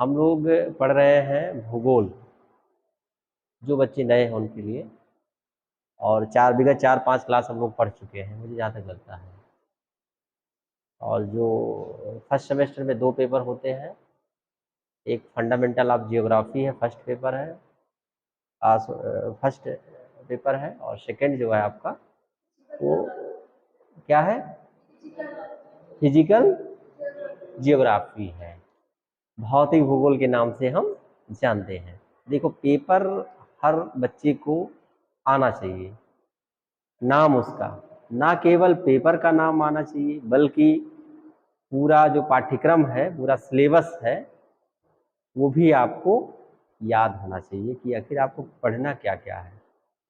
हम लोग पढ़ रहे हैं भूगोल, जो बच्चे नए हैं उनके लिए। और विगत 4-5 क्लास हम लोग पढ़ चुके हैं, मुझे जहाँ तक लगता है। और जो फर्स्ट सेमेस्टर में 2 पेपर होते हैं, एक फंडामेंटल ऑफ जियोग्राफी है, फर्स्ट पेपर है, फर्स्ट पेपर है। और सेकंड जो है आपका वो क्या है, फिजिकल जियोग्राफी है, भौतिक भूगोल के नाम से हम जानते हैं। देखो, पेपर हर बच्चे को आना चाहिए, नाम उसका ना केवल पेपर का नाम आना चाहिए, बल्कि पूरा जो पाठ्यक्रम है, पूरा सिलेबस है, वो भी आपको याद होना चाहिए कि आखिर आपको पढ़ना क्या क्या है।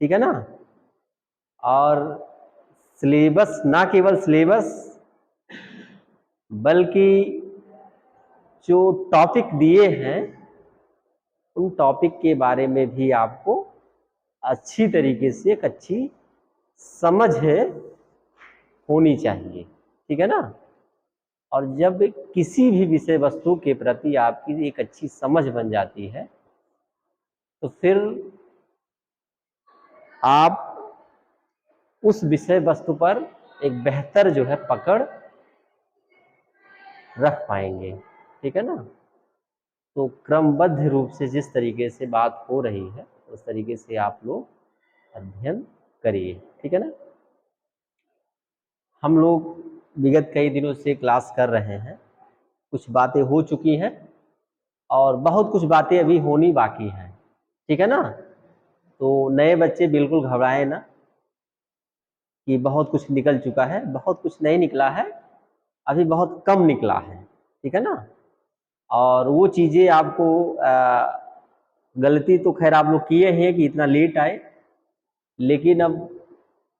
ठीक है ना। और सिलेबस, ना केवल सिलेबस, बल्कि जो टॉपिक दिए हैं उन टॉपिक के बारे में भी आपको अच्छी तरीके से एक अच्छी समझ होनी चाहिए। ठीक है ना। और जब किसी भी विषय वस्तु के प्रति आपकी एक अच्छी समझ बन जाती है तो फिर आप उस विषय वस्तु पर एक बेहतर जो है पकड़ रख पाएंगे। ठीक है ना। तो क्रमबद्ध रूप से जिस तरीके से बात हो रही है उस तरीके से आप लोग अध्ययन करिए। ठीक है ना। हम लोग विगत कई दिनों से क्लास कर रहे हैं, कुछ बातें हो चुकी हैं और बहुत कुछ बातें अभी होनी बाकी हैं। ठीक है ना। तो नए बच्चे बिल्कुल घबराएं ना कि बहुत कुछ निकल चुका है, बहुत कुछ नहीं निकला है, अभी बहुत कम निकला है। ठीक है ना। और वो चीज़ें आपको गलती तो खैर आप लोग किए हैं कि इतना लेट आए, लेकिन अब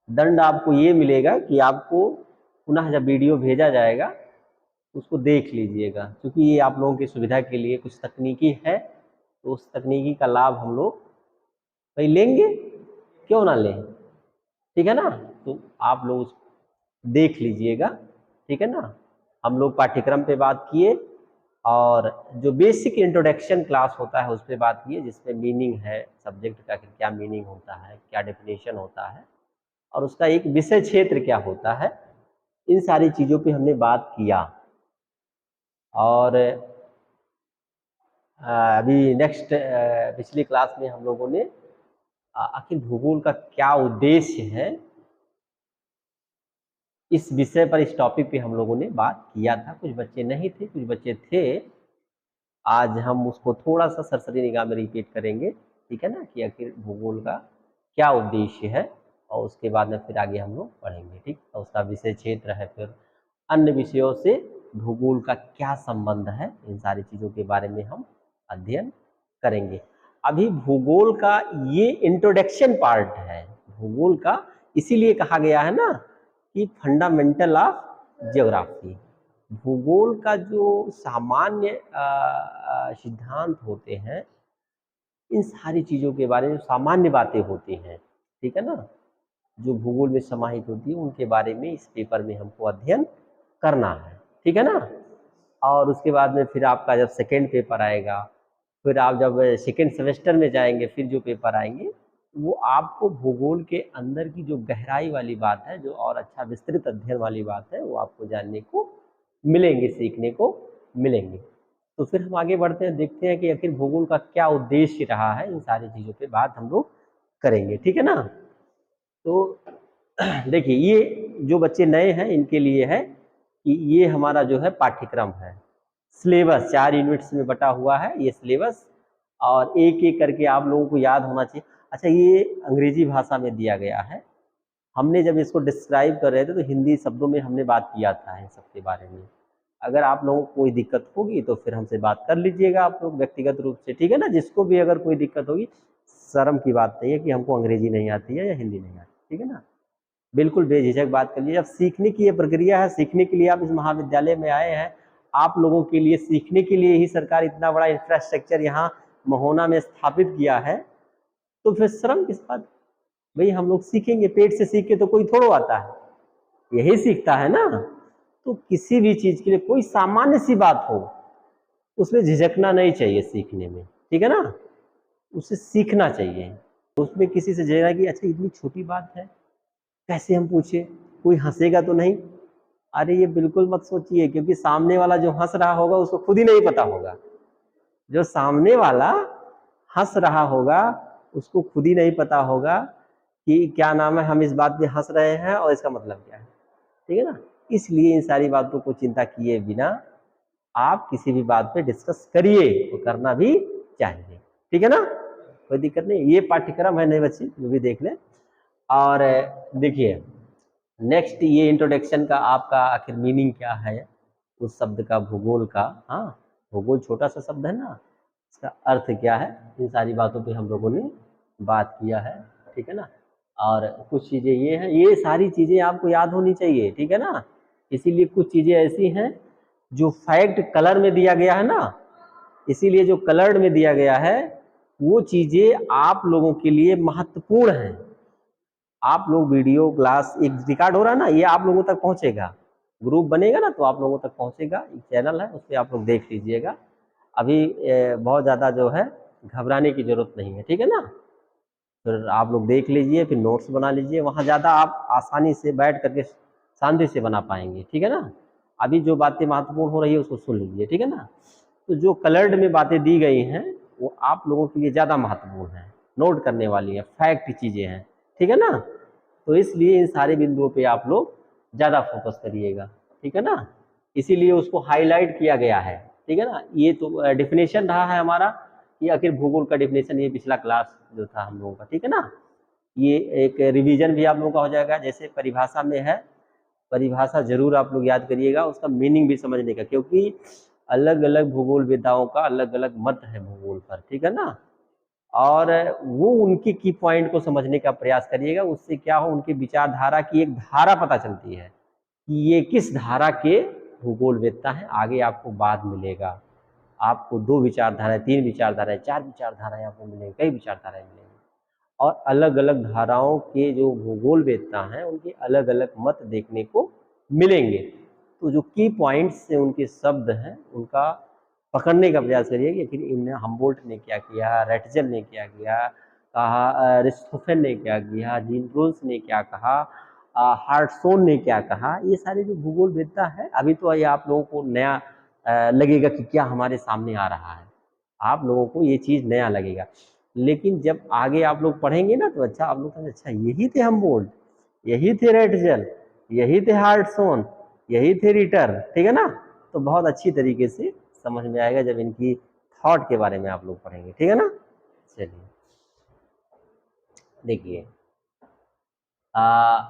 दंड आपको ये मिलेगा कि आपको पुनः जब वीडियो भेजा जाएगा उसको देख लीजिएगा, क्योंकि ये आप लोगों की सुविधा के लिए कुछ तकनीकी है, तो उस तकनीकी का लाभ हम लोग भाई लेंगे, क्यों ना लें। ठीक है ना। तो आप लोग उसको देख लीजिएगा। ठीक है ना। हम लोग पाठ्यक्रम पे बात किए और जो बेसिक इंट्रोडक्शन क्लास होता है उस पर बात किए, जिसमें मीनिंग है सब्जेक्ट का, क्या मीनिंग होता है, क्या डेफिनेशन होता है और उसका एक विषय क्षेत्र क्या होता है, इन सारी चीज़ों पे हमने बात किया। और अभी नेक्स्ट पिछली क्लास में हम लोगों ने आखिर भूगोल का क्या उद्देश्य है, इस विषय पर, इस टॉपिक पे हम लोगों ने बात किया था। कुछ बच्चे नहीं थे, कुछ बच्चे थे। आज हम उसको थोड़ा सा सरसरी निगाह में रिपीट करेंगे। ठीक है ना, कि आखिर भूगोल का क्या उद्देश्य है और उसके बाद में फिर आगे हम लोग पढ़ेंगे। ठीक, तो उसका विषय क्षेत्र है, फिर अन्य विषयों से भूगोल का क्या संबंध है, इन सारी चीज़ों के बारे में हम अध्ययन करेंगे। अभी भूगोल का ये इंट्रोडक्शन पार्ट है भूगोल का, इसीलिए कहा गया है ना कि फंडामेंटल ऑफ जियोग्राफी। भूगोल का जो सामान्य सिद्धांत होते हैं, इन सारी चीज़ों के बारे में सामान्य बातें होती हैं, ठीक है ना, जो भूगोल में समाहित होती है, उनके बारे में इस पेपर में हमको अध्ययन करना है। ठीक है ना। और उसके बाद में फिर आपका जब सेकेंड पेपर आएगा, फिर आप जब सेकेंड सेमेस्टर में जाएंगे, फिर जो पेपर आएंगे वो आपको भूगोल के अंदर की जो गहराई वाली बात है, जो और अच्छा विस्तृत अध्ययन वाली बात है, वो आपको जानने को मिलेंगे, सीखने को मिलेंगे। तो फिर हम आगे बढ़ते हैं, देखते हैं कि आखिर भूगोल का क्या उद्देश्य रहा है, इन सारी चीज़ों पे बात हम लोग करेंगे। ठीक है ना। तो देखिए, ये जो बच्चे नए हैं इनके लिए है कि ये हमारा जो है पाठ्यक्रम है, सिलेबस 4 यूनिट्स में बटा हुआ है ये सिलेबस, और एक एक करके आप लोगों को याद होना चाहिए। अच्छा, ये अंग्रेजी भाषा में दिया गया है। हमने जब इसको डिस्क्राइब कर रहे थे तो हिंदी शब्दों में हमने बात किया था इन सब के बारे में। अगर आप लोगों को कोई दिक्कत होगी तो फिर हमसे बात कर लीजिएगा आप लोग व्यक्तिगत रूप से। ठीक है ना। जिसको भी अगर कोई दिक्कत होगी, शर्म की बात नहीं है कि हमको अंग्रेजी नहीं आती है या हिंदी नहीं आती। ठीक है ना। बिल्कुल बेझिझक बात करिए। जब सीखने की ये प्रक्रिया है, सीखने के लिए आप इस महाविद्यालय में आए हैं, आप लोगों के लिए सीखने के लिए ही सरकार इतना बड़ा इंफ्रास्ट्रक्चर यहाँ महोना में स्थापित किया है, तो फिर शर्म किस बात। भाई हम लोग सीखेंगे, पेट से सीख के तो कोई थोड़ो आता है, यही सीखता है ना। तो किसी भी चीज के लिए कोई सामान्य सी बात हो, उसमें झिझकना नहीं चाहिए सीखने में, ठीक है ना, उसे सीखना चाहिए। उसमें किसी से झिझकना कि अच्छा इतनी छोटी बात है, कैसे हम पूछे, कोई हंसेगा तो नहीं। अरे ये बिल्कुल मत सोचिए, क्योंकि सामने वाला जो हंस रहा होगा उसको खुद ही नहीं पता होगा। जो सामने वाला हंस रहा होगा उसको खुद ही नहीं पता होगा कि क्या नाम है, हम इस बात पे हंस रहे हैं और इसका मतलब क्या है, ठीक है ना। इसलिए इन सारी बातों को चिंता किए बिना आप किसी भी बात पे डिस्कस करिए, तो करना भी चाहिए, ठीक है ना, कोई दिक्कत नहीं। ये पाठ्यक्रम है, नहीं बच्चे वो भी देख लें। और देखिए नेक्स्ट, ये इंट्रोडक्शन का आपका आखिर मीनिंग क्या है उस शब्द का, भूगोल का। हाँ, भूगोल छोटा सा शब्द है ना, इसका अर्थ क्या है, इन सारी बातों पे हम लोगों ने बात किया है, ठीक है ना। और कुछ चीज़ें ये हैं, ये सारी चीज़ें आपको याद होनी चाहिए, ठीक है ना। इसीलिए कुछ चीज़ें ऐसी हैं जो फैक्ट कलर में दिया गया है ना, इसीलिए जो कलर्ड में दिया गया है वो चीज़ें आप लोगों के लिए महत्वपूर्ण हैं। आप लोग वीडियो क्लास एक रिकॉर्ड हो रहा है ना, ये आप लोगों तक पहुंचेगा, ग्रुप बनेगा ना तो आप लोगों तक पहुंचेगा, एक चैनल है उस पर आप लोग देख लीजिएगा। अभी बहुत ज़्यादा जो है घबराने की ज़रूरत नहीं है, ठीक है ना। फिर आप लोग देख लीजिए, फिर नोट्स बना लीजिए, वहाँ ज़्यादा आप आसानी से बैठ करके शांति से बना पाएंगे, ठीक है ना। अभी जो बातें महत्वपूर्ण हो रही है उसको सुन लीजिए, ठीक है ना। तो जो कलर्ड में बातें दी गई हैं वो आप लोगों के लिए ज़्यादा महत्वपूर्ण है, नोट करने वाली है, फैक्ट चीज़ें हैं, ठीक है ना। तो इसलिए इन सारे बिंदुओं पे आप लोग ज़्यादा फोकस करिएगा, ठीक है ना। इसीलिए उसको हाईलाइट किया गया है, ठीक है ना। ये तो डेफिनेशन रहा है हमारा, ये आखिर भूगोल का डेफिनेशन, ये पिछला क्लास जो था हम लोगों का, ठीक है ना। ये एक रिवीजन भी आप लोगों का हो जाएगा। जैसे परिभाषा में है, परिभाषा जरूर आप लोग याद करिएगा, उसका मीनिंग भी समझने का, क्योंकि अलग अलग भूगोल वेताओं का अलग अलग मत है भूगोल पर, ठीक है ना। और वो उनके की पॉइंट को समझने का प्रयास करिएगा, उससे क्या हो, उनकी विचारधारा की एक धारा पता चलती है कि ये किस धारा के भूगोल वेत्ता हैं। आगे आपको बाद मिलेगा, आपको 2 विचारधाराएं, 3 विचारधाराएं, 4 विचारधाराएं आपको मिलेंगी, कई विचारधाराएं मिलेंगी। और अलग अलग धाराओं के जो भूगोल वेत्ता हैं उनके अलग अलग मत देखने को मिलेंगे। तो जो की पॉइंट्स से उनके शब्द हैं उनका पकड़ने का प्रयास करिए कि आखिर इन्हें हम्बोल्ट ने क्या किया, रेटजल ने क्या किया, कहा अरिस्टोफेन ने क्या किया, जीन ब्रूल्स ने क्या कहा, हार्टसोन ने क्या कहा। ये सारे जो भूगोल वेत्ता है, अभी तो ये आप लोगों को नया लगेगा कि क्या हमारे सामने आ रहा है, आप लोगों को ये चीज़ नया लगेगा। लेकिन जब आगे आप लोग पढ़ेंगे ना तो अच्छा आप लोग कहेंगे अच्छा यही थे हम्बोल्ट, यही थे रेटजल, यही थे हार्टसोन, यही थे रिटर, ठीक है ना। तो बहुत अच्छी तरीके से समझ में आएगा जब इनकी थॉट के बारे में आप लोग पढ़ेंगे, ठीक है ना। चलिए देखिए,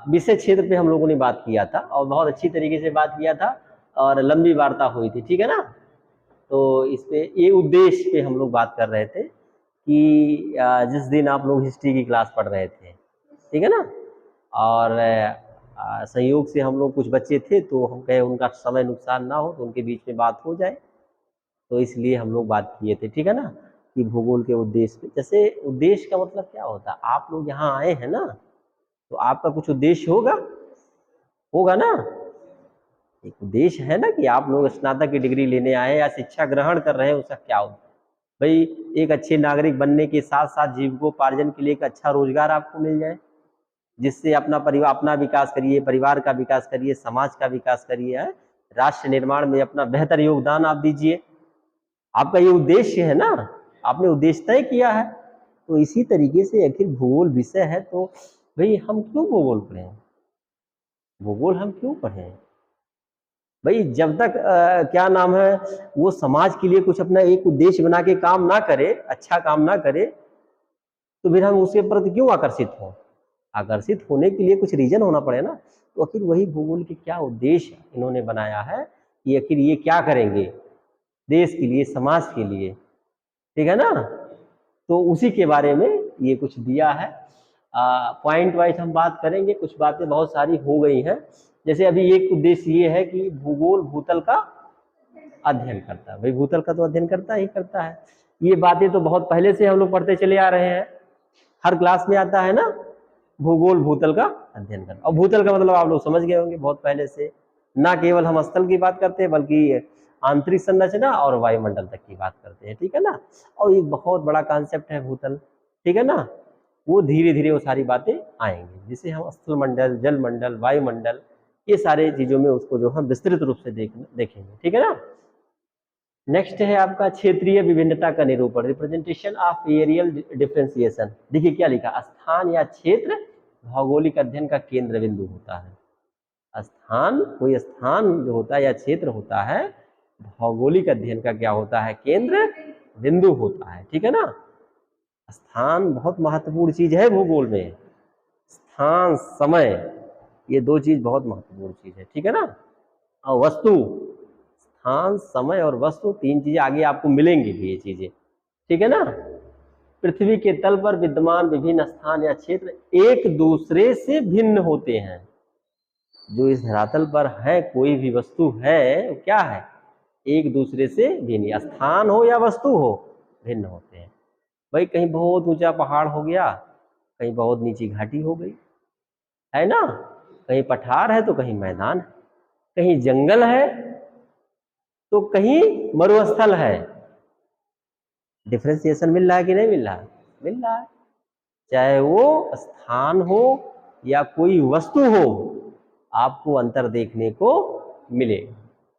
विषय क्षेत्र पे हम लोगों ने बात किया था और बहुत अच्छी तरीके से बात किया था और लंबी वार्ता हुई थी, ठीक है ना। तो इस पे ये उद्देश्य पे हम लोग बात कर रहे थे कि जिस दिन आप लोग हिस्ट्री की क्लास पढ़ रहे थे, ठीक है ना। और संयोग से हम लोग कुछ बच्चे थे तो हम कहे उनका समय नुकसान ना हो तो उनके बीच में बात हो जाए, तो इसलिए हम लोग बात किए थे, ठीक है ना, कि भूगोल के उद्देश्य पे। जैसे उद्देश्य का मतलब क्या होता है, आप लोग यहाँ आए हैं ना तो आपका कुछ उद्देश्य होगा, होगा ना। एक उद्देश्य है ना कि आप लोग स्नातक की डिग्री लेने आए या शिक्षा ग्रहण कर रहे हैं, उसका क्या होता है भाई, एक अच्छे नागरिक बनने के साथ साथ जीविकोपार्जन के लिए एक अच्छा रोजगार आपको मिल जाए, जिससे अपना परिवार, अपना विकास करिए, परिवार का विकास करिए, समाज का विकास करिए, राष्ट्र निर्माण में अपना बेहतर योगदान आप दीजिए। आपका ये उद्देश्य है ना, आपने उद्देश्य तय किया है। तो इसी तरीके से आखिर भूगोल विषय है, तो भाई हम क्यों भूगोल पढ़ें, भूगोल हम क्यों पढ़ें भाई, जब तक क्या नाम है वो समाज के लिए कुछ अपना एक उद्देश्य बना के काम ना करे, अच्छा काम ना करे, तो फिर हम उसके प्रति क्यों आकर्षित हों। आकर्षित होने के लिए कुछ रीजन होना पड़े ना। तो आखिर वही भूगोल के क्या उद्देश्य इन्होंने बनाया है कि आखिर ये क्या करेंगे देश के लिए, समाज के लिए, ठीक है ना। तो उसी के बारे में ये कुछ दिया है। पॉइंट वाइज हम बात करेंगे, कुछ बातें बहुत सारी हो गई हैं। जैसे अभी एक उद्देश्य ये है कि भूगोल भूतल का अध्ययन करता है, भाई भूतल का तो अध्ययन करता ही करता है। ये बातें तो बहुत पहले से हम लोग पढ़ते चले आ रहे हैं, हर क्लास में आता है ना, भूगोल भूतल का अध्ययन करना। और भूतल का मतलब आप लोग समझ गए होंगे बहुत पहले से, ना केवल हम स्थल की बात करते हैं बल्कि आंतरिक संरचना और वायुमंडल तक की बात करते हैं, ठीक है ना। और ये बहुत बड़ा कॉन्सेप्ट है भूतल, ठीक है ना। वो धीरे धीरे वो सारी बातें आएंगी, जिसे हम स्थल मंडल, जल मंडल, वायुमंडल, ये सारे चीजों में उसको जो हम विस्तृत रूप से देखेंगे, ठीक है ना। नेक्स्ट है आपका क्षेत्रीय विभिन्नता का निरूपण, रिप्रेजेंटेशन ऑफ एरियल डिफरेंशिएशन। देखिए क्या लिखा, स्थान या क्षेत्र भौगोलिक अध्ययन का केंद्र बिंदु होता है। स्थान, कोई स्थान जो होता है या क्षेत्र होता है, भौगोलिक अध्ययन का क्या होता है, केंद्र बिंदु होता है, ठीक है ना। स्थान बहुत महत्वपूर्ण चीज है भूगोल में, स्थान समय, ये दो चीज बहुत महत्वपूर्ण चीज है, ठीक है ना। और वस्तु, स्थान समय और वस्तु, तीन चीजें आगे आपको मिलेंगी भी ये चीजें, ठीक है ना। पृथ्वी के तल पर विद्यमान विभिन्न स्थान या क्षेत्र एक दूसरे से भिन्न होते हैं। जो इस धरातल पर है कोई भी वस्तु है, वो क्या है, एक दूसरे से भिन्न, स्थान हो या वस्तु हो, भिन्न होते हैं। भाई कहीं बहुत ऊंचा पहाड़ हो गया, कहीं बहुत नीची घाटी हो गई, है ना। कहीं पठार है तो कहीं मैदान है, कहीं जंगल है तो कहीं मरुस्थल है। डिफरेंशिएशन मिल रहा है कि नहीं मिल रहा है, मिल रहा है। चाहे वो स्थान हो या कोई वस्तु हो, आपको अंतर देखने को मिलेगा,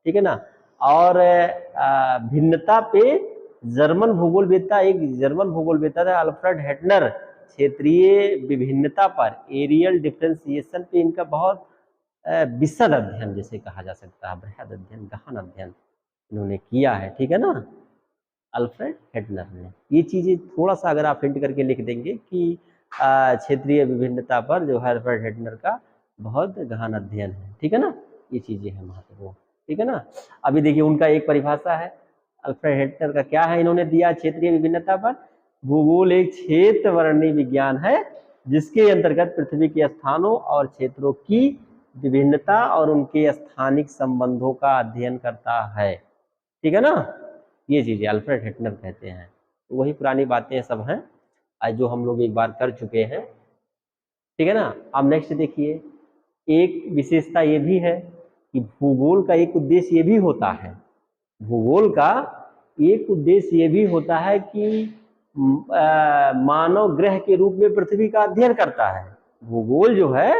ठीक है ना। और भिन्नता पे जर्मन भूगोलवेत्ता, एक जर्मन भूगोलवेत्ता था अल्फ्रेड हेटनर, क्षेत्रीय विभिन्नता पर, एरियल डिफरेंशिएशन पे इनका बहुत विशद अध्ययन जिसे कहा जा सकता है, बृहद अध्ययन, गहन अध्ययन इन्होंने किया है, ठीक है ना, अल्फ्रेड हेटनर ने। ये चीजें थोड़ा सा अगर आप हिंट करके लिख देंगे कि क्षेत्रीय विभिन्नता पर जो है अल्फ्रेड हेटनर का बहुत गहन अध्ययन है, ठीक है ना, ये चीजें हैं महत्वपूर्ण, ठीक है ना। अभी देखिए उनका एक परिभाषा है अल्फ्रेड हेटनर का, क्या है इन्होंने दिया क्षेत्रीय विभिन्नता पर, भूगोल एक क्षेत्र वर्णनीय विज्ञान है जिसके अंतर्गत पृथ्वी के स्थानों और क्षेत्रों की विभिन्नता और उनके स्थानिक संबंधों का अध्ययन करता है, ठीक है ना। ये चीजें अल्फ्रेड हेटनर कहते हैं। तो वही पुरानी बातें सब हैं आज जो हम लोग एक बार कर चुके हैं, ठीक है ना। अब नेक्स्ट देखिए, एक विशेषता ये भी है कि भूगोल का एक उद्देश्य ये भी होता है, भूगोल का एक उद्देश्य ये भी होता है कि मानव ग्रह के रूप में पृथ्वी का अध्ययन करता है। भूगोल जो है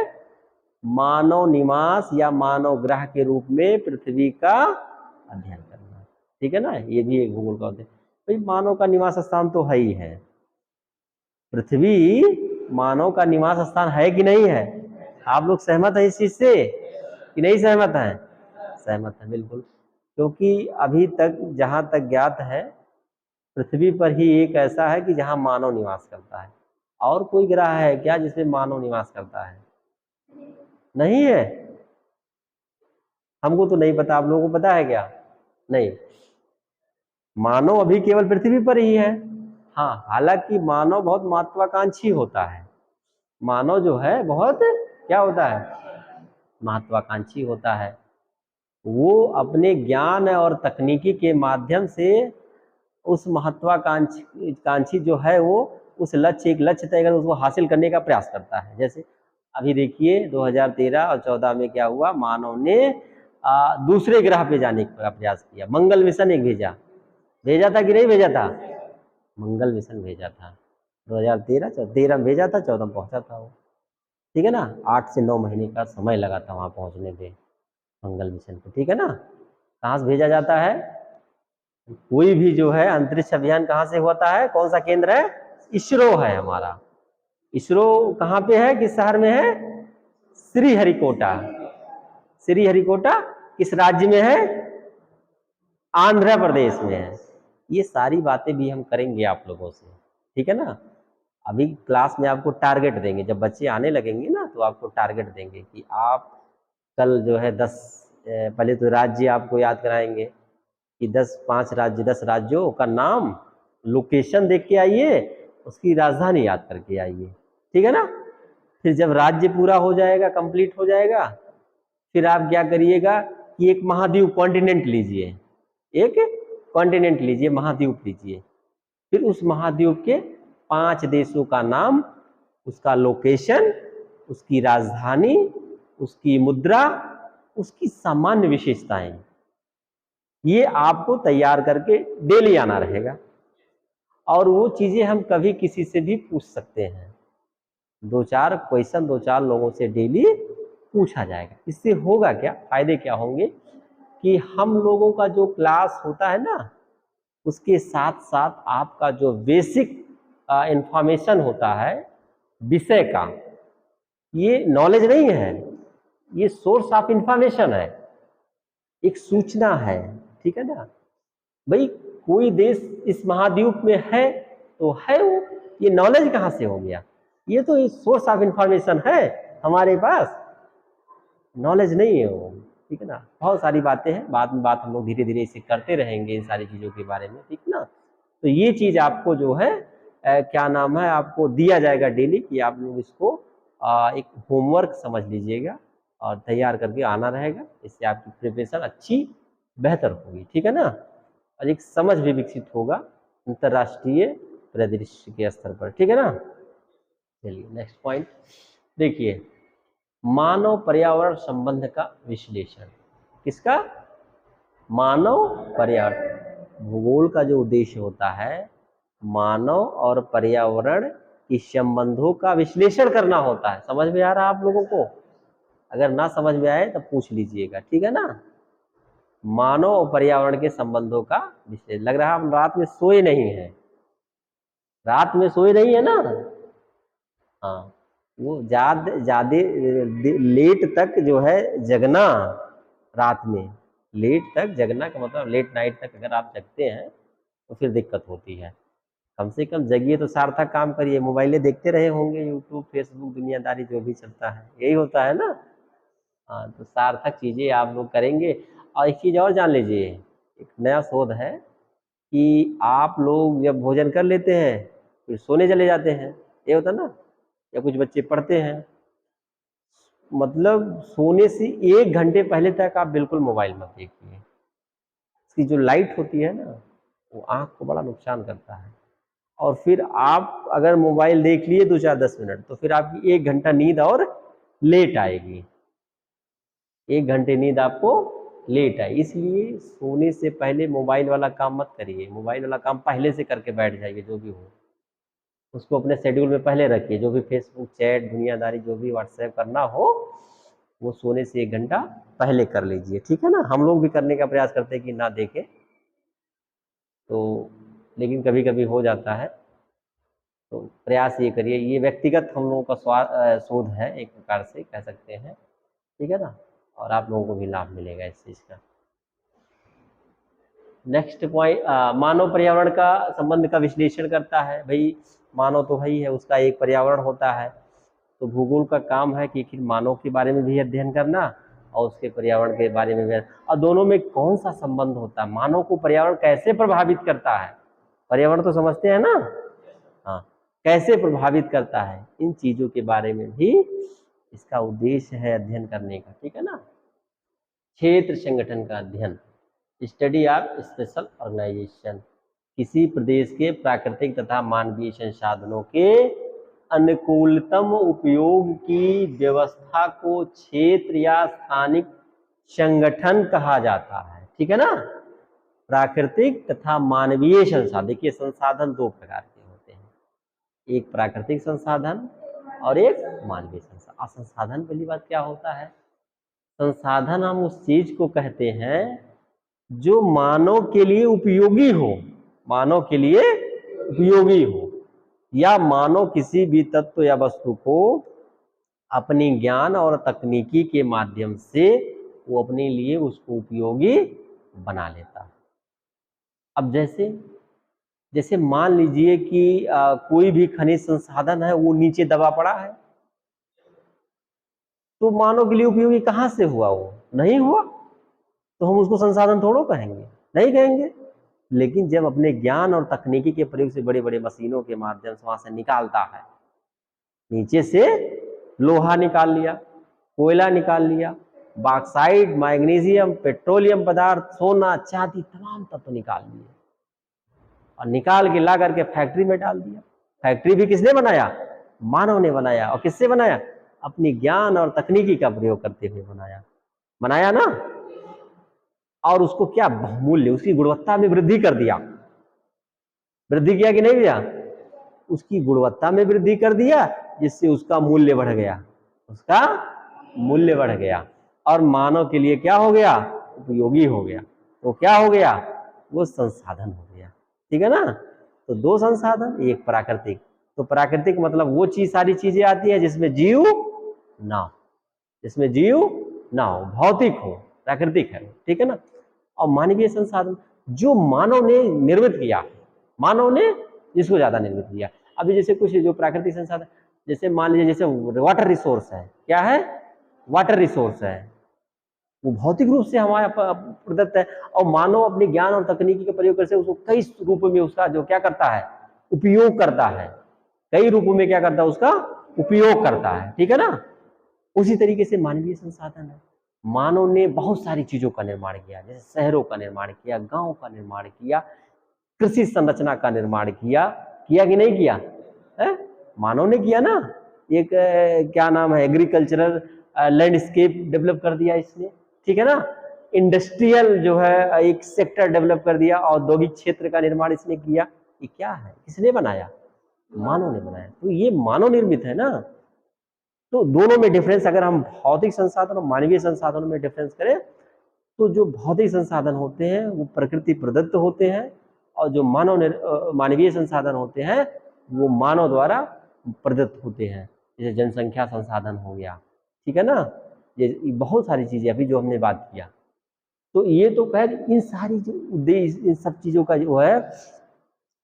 मानव निवास या मानव ग्रह के रूप में पृथ्वी का अध्ययन करना, ठीक है ना। ये भी एक भूगोल का उद्देश्य, भाई मानव का निवास स्थान तो है ही है, पृथ्वी मानव का निवास स्थान है कि नहीं है। आप लोग सहमत है इस चीज से कि नहीं सहमत है, सहमत है बिल्कुल, क्योंकि अभी तक जहां तक ज्ञात है पृथ्वी पर ही एक ऐसा है कि जहां मानव निवास करता है। और कोई ग्रह है क्या जिसमें मानव निवास करता है, नहीं है। हमको तो नहीं पता, आप लोगों को पता है क्या, नहीं। मानव अभी केवल पृथ्वी पर ही है। हाँ, हालांकि मानव बहुत महत्वाकांक्षी होता है, मानव जो है बहुत क्या होता है, महत्वाकांक्षी होता है। वो अपने ज्ञान और तकनीकी के माध्यम से उस महत्वाकांक्षी जो है वो उस लक्ष्य, एक लक्ष्य तय कर उसको हासिल करने का प्रयास करता है। जैसे अभी देखिए 2013 और 14 में क्या हुआ, मानव ने दूसरे ग्रह पे जाने का प्रयास किया, मंगल मिशन एक भेजा था कि नहीं भेजा था, मंगल मिशन भेजा था 2013 में भेजा था, 14 में पहुंचा था वो, ठीक है ना। 8 से 9 महीने का समय लगा था वहां पहुंचने पे मंगल मिशन पे, ठीक है ना। कहाँ से भेजा जाता है, कोई भी जो है अंतरिक्ष अभियान कहाँ से होता है, कौन सा केंद्र है, इसरो है हमारा। इसरो कहाँ पे है, किस शहर में है, श्रीहरिकोटा। श्रीहरिकोटा किस राज्य में है, आंध्र प्रदेश में है। ये सारी बातें भी हम करेंगे आप लोगों से, ठीक है ना। अभी क्लास में आपको टारगेट देंगे, जब बच्चे आने लगेंगे ना तो आपको टारगेट देंगे कि आप कल जो है 10 पहले तो राज्य आपको याद कराएंगे कि 10 राज्यों का नाम, लोकेशन देख के आइए, उसकी राजधानी याद करके आइए, ठीक है ना। फिर जब राज्य पूरा हो जाएगा, कंप्लीट हो जाएगा, फिर आप क्या करिएगा कि एक महाद्वीप कॉन्टिनेंट लीजिए, एक कॉन्टिनेंट लीजिए, महाद्वीप लीजिए, फिर उस महाद्वीप के 5 देशों का नाम, उसका लोकेशन, उसकी राजधानी, उसकी मुद्रा, उसकी सामान्य विशेषताएं ये आपको तैयार करके डेली आना रहेगा, और वो चीजें हम कभी किसी से भी पूछ सकते हैं। 2-4 क्वेश्चन 2-4 लोगों से डेली पूछा जाएगा। इससे होगा क्या, फायदे क्या होंगे कि हम लोगों का जो क्लास होता है ना, उसके साथ साथ आपका जो बेसिक इंफॉर्मेशन होता है विषय का, ये नॉलेज नहीं है, ये सोर्स ऑफ इंफॉर्मेशन है, एक सूचना है, ठीक है ना भाई। कोई देश इस महाद्वीप में है तो है वो, ये नॉलेज कहाँ से हो गया, ये तो सोर्स ऑफ इंफॉर्मेशन है हमारे पास, नॉलेज नहीं है वो, ठीक है ना। बहुत सारी बातें हैं, बाद में बात हम लोग धीरे धीरे इसे करते रहेंगे इन सारी चीज़ों के बारे में, ठीक है ना। तो ये चीज़ आपको जो है क्या नाम है, आपको दिया जाएगा डेली कि आप लोग इसको एक होमवर्क समझ लीजिएगा और तैयार करके आना रहेगा। इससे आपकी प्रिपरेशन अच्छी बेहतर होगी, ठीक है ना, और एक समझ भी विकसित होगा अंतर्राष्ट्रीय परिदृश्य के स्तर पर, ठीक है ना। चलिए नेक्स्ट पॉइंट देखिए, मानव पर्यावरण संबंध का विश्लेषण। किसका? मानव पर्यावरण। भूगोल का जो उद्देश्य होता है मानव और पर्यावरण के संबंधों का विश्लेषण करना होता है। समझ में आ रहा है आप लोगों को? अगर ना समझ में आए तो पूछ लीजिएगा, ठीक है ना। मानव और पर्यावरण के संबंधों का विश्लेषण। लग रहा है आप रात में सोए नहीं है, रात में सोए नहीं है ना। हाँ, वो ज्यादा लेट तक जो है जगना, रात में लेट तक जगना का मतलब लेट नाइट तक अगर आप जगते हैं तो फिर दिक्कत होती है। कम से कम जगिए तो सार्थक काम करिए। मोबाइलें देखते रहे होंगे, यूट्यूब फेसबुक दुनियादारी जो भी चलता है यही होता है ना। हाँ, तो सार्थक चीज़ें आप लोग करेंगे। और एक चीज़ और जान लीजिए, एक नया शोध है कि आप लोग जब भोजन कर लेते हैं फिर सोने चले जाते हैं, ये होता है ना, या कुछ बच्चे पढ़ते हैं, मतलब सोने से 1 घंटे पहले तक आप बिल्कुल मोबाइल मत देखिए। इसकी जो लाइट होती है ना, वो आँख को बड़ा नुकसान करता है। और फिर आप अगर मोबाइल देख लिए 2-4-10 मिनट तो फिर आपकी 1 घंटा नींद और लेट आएगी, 1 घंटे नींद आपको लेट आए। इसलिए सोने से पहले मोबाइल वाला काम मत करिए, मोबाइल वाला काम पहले से करके बैठ जाइए। जो भी हो उसको अपने शेड्यूल में पहले रखिए, जो भी फेसबुक चैट दुनियादारी जो भी व्हाट्सएप करना हो वो सोने से 1 घंटा पहले कर लीजिए, ठीक है ना। हम लोग भी करने का प्रयास करते हैं कि ना देखें तो, लेकिन कभी कभी हो जाता है, तो प्रयास ये करिए। ये व्यक्तिगत हम लोगों का शोध है, एक प्रकार से कह सकते हैं, ठीक है ना, और आप लोगों को भी लाभ मिलेगा इस चीज़ का। नेक्स्ट पॉइंट, मानव पर्यावरण का संबंध का विश्लेषण करता है। भाई मानव तो है ही है, उसका एक पर्यावरण होता है, तो भूगोल का काम है कि फिर मानव के बारे में भी अध्ययन करना और उसके पर्यावरण के बारे में भी, और दोनों में कौन सा संबंध होता है, मानव को पर्यावरण कैसे प्रभावित करता है, पर्यावरण तो समझते हैं ना, हाँ, कैसे प्रभावित करता है, इन चीजों के बारे में भी इसका उद्देश्य है अध्ययन करने का, ठीक है ना। क्षेत्र संगठन का अध्ययन, स्टडी ऑफ स्पेशल ऑर्गेनाइजेशन, किसी प्रदेश के प्राकृतिक तथा मानवीय संसाधनों के अनुकूलतम उपयोग की व्यवस्था को क्षेत्र या स्थानिक संगठन कहा जाता है, ठीक है ना। प्राकृतिक तथा मानवीय संसाधन, देखिए संसाधन 2 प्रकार के होते हैं, एक प्राकृतिक संसाधन और एक मानवीय संसाधन। संसाधन पहली बात क्या होता है, संसाधन हम उस चीज को कहते हैं जो मानव के लिए उपयोगी हो, मानव के लिए उपयोगी हो, या मानव किसी भी तत्व या वस्तु को अपनी ज्ञान और तकनीकी के माध्यम से वो अपने लिए उसको उपयोगी बना लेता है। अब जैसे जैसे मान लीजिए कि कोई भी खनिज संसाधन है वो नीचे दबा पड़ा है, तो मानव के लिए उपयोगी कहाँ से हुआ, वो नहीं हुआ, तो हम उसको संसाधन थोड़ो कहेंगे, नहीं कहेंगे। लेकिन जब अपने ज्ञान और तकनीकी के प्रयोग से बड़े बड़े मशीनों के माध्यम से वहां से निकालता है, नीचे से लोहा निकाल लिया, कोयला निकाल लिया, बॉक्साइट, मैग्नीशियम, पेट्रोलियम पदार्थ, सोना, चांदी, तमाम तत्व निकाल लिए और निकाल के ला करके फैक्ट्री में डाल दिया। फैक्ट्री भी किसने बनाया, मानव ने बनाया, और किससे बनाया, अपनी ज्ञान और तकनीकी का प्रयोग करते हुए बनाया, बनाया ना। और उसको क्या बहुमूल्य, उसकी गुणवत्ता में वृद्धि कर दिया। वृद्धि किया कि नहीं किया? उसकी गुणवत्ता में वृद्धि कर दिया, जिससे उसका मूल्य बढ़ गया, उसका मूल्य बढ़ गया और मानव के लिए क्या हो गया? उपयोगी हो गया। तो क्या हो गया? वो संसाधन हो गया। ठीक है ना? तो दो संसाधन, एक प्राकृतिक। तो प्राकृतिक मतलब वो चीज, सारी चीजें आती है जिसमें जीव ना हो, जिसमें जीव ना हो, भौतिक हो, प्राकृतिक है। ठीक है ना? और मानवीय संसाधन जो मानव ने निर्मित किया, मानव ने जिसको ज्यादा निर्मित किया। अभी जैसे कुछ जो प्राकृतिक संसाधन, जैसे मान लीजिए जैसे वाटर रिसोर्स है, क्या है? वाटर रिसोर्स है, वो भौतिक रूप से हमारे प्रदत्त है और मानव अपने ज्ञान और तकनीकी के प्रयोग करके उसको कई रूप में उसका जो क्या करता है? उपयोग करता है। कई रूपों में क्या करता है? उसका उपयोग करता है। ठीक है ना? उसी तरीके से मानवीय संसाधन है। मानव ने बहुत सारी चीजों का निर्माण किया, जैसे शहरों का निर्माण किया, गांव का निर्माण किया, कृषि संरचना का निर्माण किया। किया कि नहीं किया है? मानव ने किया ना। एक क्या नाम है, एग्रीकल्चरल लैंडस्केप डेवलप कर दिया इसने। ठीक है ना? इंडस्ट्रियल जो है एक सेक्टर डेवलप कर दिया, औद्योगिक क्षेत्र का निर्माण इसने किया। ये क्या है? किसने बनाया? मानव ने बनाया। तो ये मानव निर्मित है ना। तो दोनों में डिफरेंस, अगर हम भौतिक संसाधन और मानवीय संसाधनों में डिफरेंस करें, तो जो भौतिक संसाधन होते हैं वो प्रकृति प्रदत्त होते हैं और जो मानवीय संसाधन होते हैं वो मानव द्वारा प्रदत्त होते हैं। जैसे जनसंख्या संसाधन हो गया। ठीक है ना? ये बहुत सारी चीजें अभी जो हमने बात किया। तो ये तो कह इन सारी जो उद्देश्य, इन सब चीजों का जो है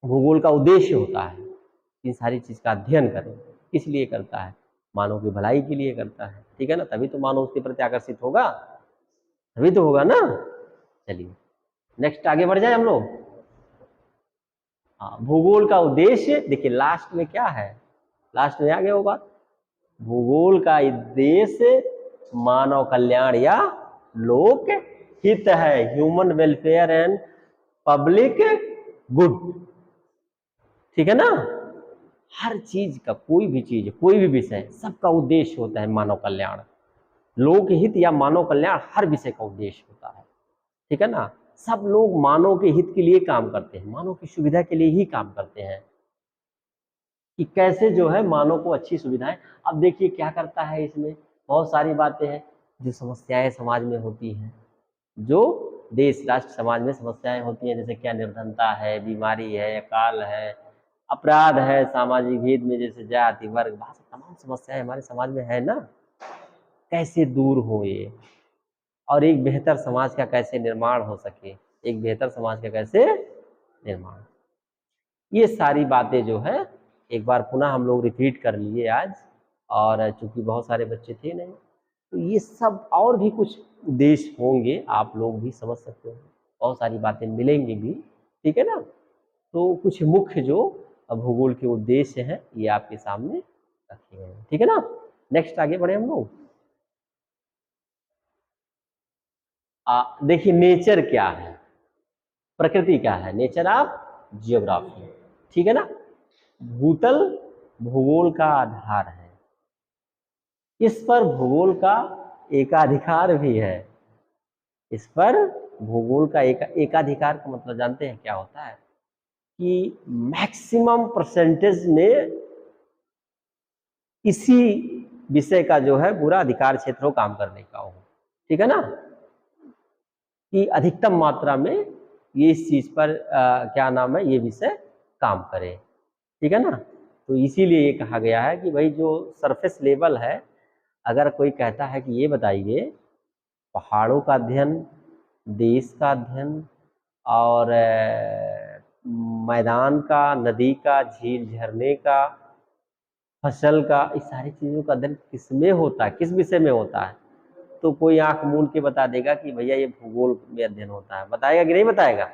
भूगोल का उद्देश्य होता है, इन सारी चीज का अध्ययन करें। किस लिए करता है? मानव की भलाई के लिए करता है। ठीक है ना? तभी तो मानव उसके प्रति आकर्षित होगा, तभी तो होगा ना। चलिए नेक्स्ट आगे बढ़ जाए हम लोग। हाँ, भूगोल का उद्देश्य देखिए लास्ट में क्या है, लास्ट में आ गया वो बात। भूगोल का उद्देश्य मानव कल्याण या लोक हित है, human welfare and public good. ठीक है ना? हर चीज का, कोई भी चीज, कोई भी विषय, सबका उद्देश्य होता है मानव कल्याण। लोक हित या मानव कल्याण हर विषय का उद्देश्य होता है। ठीक है ना? सब लोग मानव के हित के लिए काम करते हैं, मानव की सुविधा के लिए ही काम करते हैं कि कैसे जो है मानव को अच्छी सुविधाएं। अब देखिए क्या करता है इसमें, बहुत सारी बातें हैं जो समस्याएं समाज में होती हैं, जो देश राष्ट्र समाज में समस्याएं होती हैं, जैसे क्या निर्धनता है, बीमारी है, अकाल है, अपराध है, सामाजिक भेद में जैसे जाति वर्ग भाषा, तमाम समस्याएं हमारे समाज में है ना। कैसे दूर हो ये, और एक बेहतर समाज का कैसे निर्माण हो सके, एक बेहतर समाज का कैसे निर्माण, ये सारी बातें जो है एक बार पुनः हम लोग रिपीट कर लिए आज। और चूंकि बहुत सारे बच्चे थे नहीं, तो ये सब और भी कुछ उद्देश्य होंगे, आप लोग भी समझ सकते हो, बहुत सारी बातें मिलेंगी भी। ठीक है ना? तो कुछ मुख्य जो भूगोल के उद्देश्य हैं ये आपके सामने रखे गए हैं। ठीक है ना? नेक्स्ट आगे बढ़े हम लोग। देखिए नेचर क्या है, प्रकृति क्या है, नेचर ऑफ जियोग्राफी। ठीक है ना? भूतल भूगोल का आधार है, इस पर भूगोल का एकाधिकार भी है। इस पर भूगोल का एकाधिकार का मतलब जानते हैं क्या होता है? कि मैक्सिमम परसेंटेज में इसी विषय का जो है पूरा अधिकार क्षेत्र हो काम करने का हो। ठीक है ना? कि अधिकतम मात्रा में ये इस चीज पर क्या नाम है, ये विषय काम करे। ठीक है ना? तो इसीलिए ये कहा गया है कि भाई जो सरफेस लेवल है, अगर कोई कहता है कि ये बताइए पहाड़ों का अध्ययन, देश का अध्ययन और मैदान का, नदी का, झील झरने का, फसल का, इस सारी चीजों का अध्ययन किसमें होता है, किस विषय में होता है, तो कोई आंख मूंद के बता देगा कि भैया ये भूगोल में अध्ययन होता है। बताएगा कि नहीं बताएगा?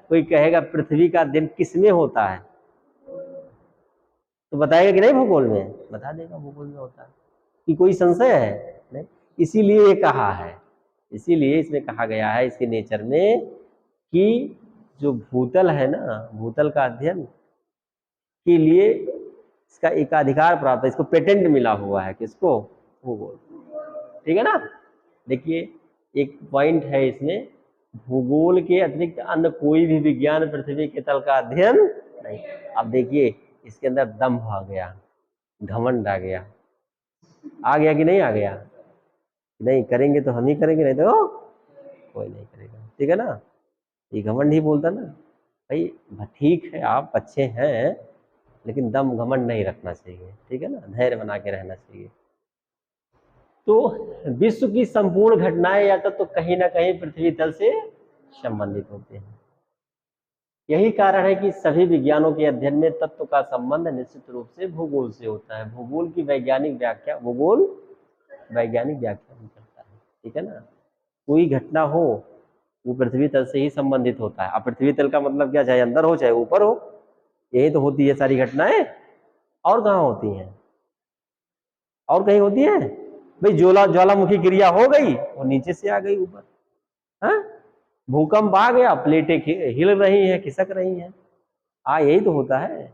कोई कहेगा पृथ्वी का अध्ययन किसमें होता है, तो बताएगा कि नहीं भूगोल में? बता देगा भूगोल में होता है। कि कोई संशय है? नहीं। इसीलिए ये कहा है, इसीलिए इसमें कहा गया है इसके नेचर में कि जो भूतल है ना, भूतल का अध्ययन के लिए इसका एकाधिकार प्राप्त है, इसको पेटेंट मिला हुआ है। किसको? भूगोल। ठीक है ना? देखिए एक पॉइंट है इसमें, भूगोल के अतिरिक्त अन्य कोई भी विज्ञान पृथ्वी के तल का अध्ययन नहीं। अब देखिए इसके अंदर दम्भ आ गया, घमंड आ गया कि नहीं आ गया? नहीं करेंगे तो हम ही करेंगे, नहीं तो कोई नहीं करेगा, ठीक है ना। ये घमंड ही बोलता ना भाई, ठीक है आप अच्छे हैं लेकिन दम घमंड नहीं रखना चाहिए, ठीक है ना, धैर्य बना के रहना चाहिए। तो विश्व की संपूर्ण घटनाएं या तो कहीं ना कहीं पृथ्वी तल से संबंधित होते हैं। यही कारण है कि सभी विज्ञानों के अध्ययन में तत्व का संबंध निश्चित रूप से भूगोल से होता है। भूगोल की वैज्ञानिक व्याख्या, भूगोल वैज्ञानिक व्याख्या भी करता है, ठीक है ना। कोई घटना हो वो पृथ्वी तल से ही संबंधित होता है। अब पृथ्वी तल का मतलब क्या, चाहे अंदर हो चाहे ऊपर हो, यही तो होती है सारी घटनाएं। और कहाँ होती हैं? और कहीं होती है? भाई ज्वालामुखी क्रिया हो गई, वो नीचे से आ गई ऊपर। हाँ, भूकंप आ गया, प्लेटें हिल रही हैं, खिसक रही हैं। यही तो होता है?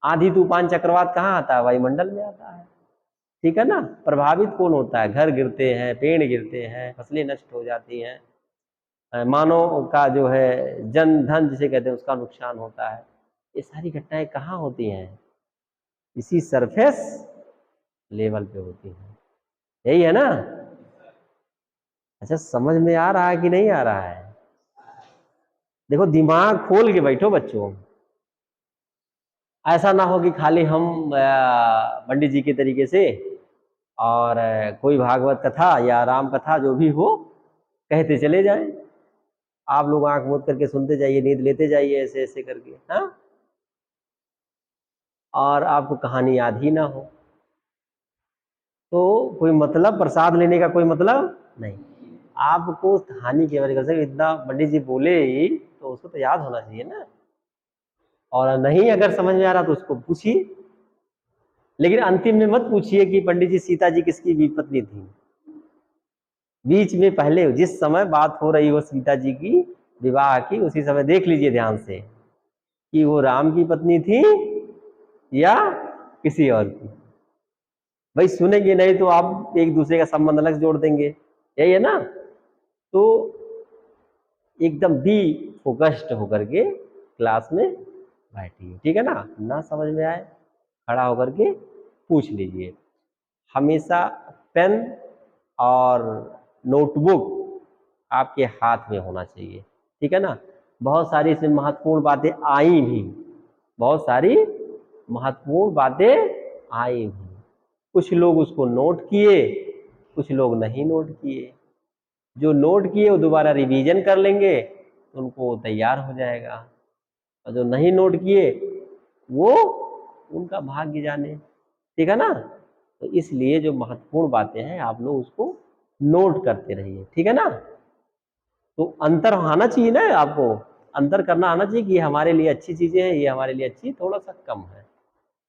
आंधी तूफान चक्रवात कहाँ आता है? वायुमंडल में आता है, ठीक है ना। प्रभावित कौन होता है? घर गिरते हैं, पेड़ गिरते हैं, फसलें नष्ट हो जाती हैं, मानव का जो है जन धन जिसे कहते हैं उसका नुकसान होता है। ये सारी घटनाएं कहाँ होती हैं? इसी सरफेस लेवल पे होती हैं, यही है ना। अच्छा, समझ में आ रहा है कि नहीं आ रहा है? देखो दिमाग खोल के बैठो बच्चों, ऐसा ना हो कि खाली हम पंडित जी के तरीके से और कोई भागवत कथा या राम कथा जो भी हो कहते चले जाएं। आप लोग आंख मूंद करके सुनते जाइए, नींद लेते जाइए ऐसे ऐसे करके, हाँ, और आपको कहानी याद ही ना हो तो कोई मतलब, प्रसाद लेने का कोई मतलब नहीं। आपको कहानी के बारे में इतना पंडित जी बोले ही तो उसको तो याद होना चाहिए ना। और नहीं अगर समझ में आ रहा तो उसको पूछिए, लेकिन अंतिम में मत पूछिए कि पंडित जी सीता जी किसकी पत्नी थी। बीच में पहले जिस समय बात हो रही हो सीता जी की विवाह की, उसी समय देख लीजिए ध्यान से कि वो राम की पत्नी थी या किसी और की। भाई सुनेंगे नहीं तो आप एक दूसरे का संबंध अलग जोड़ देंगे, यही है ना। तो एकदम बी फोकस्ड होकर के क्लास में बैठिए, ठीक है ना समझ में आए खड़ा होकर के पूछ लीजिए। हमेशा पेन और नोटबुक आपके हाथ में होना चाहिए, ठीक है ना। बहुत सारी इसमें महत्वपूर्ण बातें आई भी, बहुत सारी महत्वपूर्ण बातें आई भी। कुछ लोग उसको नोट किए, कुछ लोग नहीं नोट किए। जो नोट किए वो दोबारा रिवीजन कर लेंगे तो उनको तैयार हो जाएगा, और जो नहीं नोट किए वो उनका भाग्य जाने, ठीक है ना। तो इसलिए जो महत्वपूर्ण बातें हैं आप लोग उसको नोट करते रहिए, ठीक है ना। तो अंतर आना चाहिए ना, आपको अंतर करना आना चाहिए कि ये हमारे लिए अच्छी चीजें हैं, ये हमारे लिए अच्छी थोड़ा सा कम है।